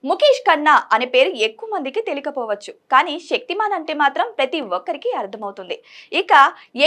ముఖేష్ ఖన్నా అనే పేరు ఎక్కువ మందికి తెలియకపోవచ్చు, కానీ శక్తిమాన్ అంటే మాత్రం ప్రతి ఒక్కరికి అర్థమవుతుంది. ఇక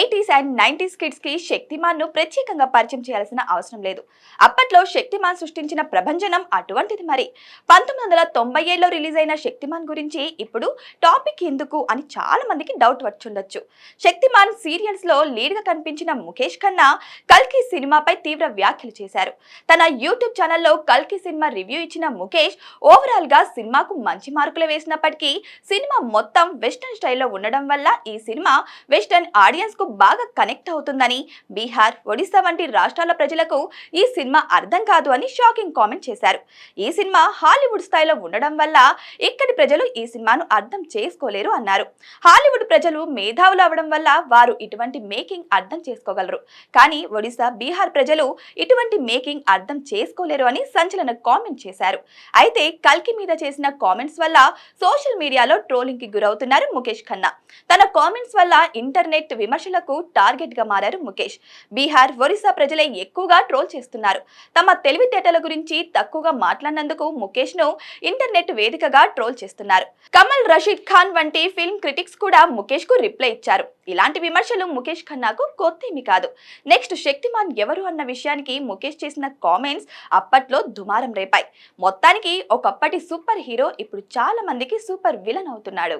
80s అండ్ 90s కిడ్స్ కి శక్తిమాన్ ను ప్రత్యేకంగా పరిచయం చేయాల్సిన అవసరం లేదు. అప్పట్లో శక్తిమాన్ సృష్టించిన ప్రభంజనం అటువంటిది. మరి 1997లో రిలీజ్ అయిన శక్తిమాన్ గురించి ఇప్పుడు టాపిక్ ఎందుకు అని చాలా మందికి డౌట్ వచ్చుండొచ్చు. శక్తిమాన్ సీరియల్స్ లో లీడ్ గా కనిపించిన ముఖేష్ ఖన్నా కల్కి సినిమాపై తీవ్ర వ్యాఖ్యలు చేశారు. తన యూట్యూబ్ ఛానల్లో కల్కి సినిమా రివ్యూ ఇచ్చిన ముఖేష్ ఓవరాల్ గా సినిమాకు మంచి మార్కులు వేసినప్పటికీ సినిమా మొత్తం వెస్టర్న్ స్టైల్లో ఉండడం వల్ల ఈ సినిమా వెస్టర్న్ ఆడియన్స్ కు బాగా కనెక్ట్ అవుతుందని, బీహార్, ఒడిశా వంటి రాష్ట్రాల ప్రజలకు ఈ సినిమా అర్థం కాదు అని షాకింగ్ కామెంట్ చేశారు. ఈ సినిమా హాలీవుడ్ స్థాయిలో ఉండడం వల్ల ఇక్కడి ప్రజలు ఈ సినిమాను అర్థం చేసుకోలేరు అన్నారు. హాలీవుడ్ ప్రజలు మేధావులు అవడం వల్ల వారు ఇటువంటి మేకింగ్ అర్థం చేసుకోగలరు, కానీ ఒడిశా, బీహార్ ప్రజలు ఇటువంటి మేకింగ్ అర్థం చేసుకోలేరు అని సంచలన కామెంట్ చేశారు. అయితే కల్కి మీద చేసిన కామెంట్స్ వల్ల సోషల్ మీడియాలో ట్రోలింగ్ కి గురవుతున్నారు ముఖేష్ ఖన్నా. తన కామెంట్స్ వల్ల ఇంటర్నెట్ విమర్శలకు టార్గెట్ గా మారారు ముఖేష్. బీహార్, ఒరిస్సా ప్రజలే ఎక్కువగా ట్రోల్ చేస్తున్నారు. తమ తెలివితేటల గురించి తక్కువగా మాట్లాడినందుకు ముఖేష్ ను ఇంటర్నెట్ వేదికగా ట్రోల్ చేస్తున్నారు. కమల్ రషీద్ ఖాన్ వంటి ఫిల్మ్ క్రిటిక్స్ కూడా ముఖేష్ కు రిప్లై ఇచ్చారు. ఇలాంటి విమర్శలు ముఖేష్ ఖన్నాకు కొత్తేమీ కాదు. నెక్స్ట్ శక్తిమాన్ ఎవరు అన్న విషయానికి ముఖేష్ చేసిన కామెంట్స్ అప్పట్లో దుమారం రేపాయి. మొత్తానికి ఒకప్పటి సూపర్ హీరో ఇప్పుడు చాలా మందికి సూపర్ విలన్ అవుతున్నాడు.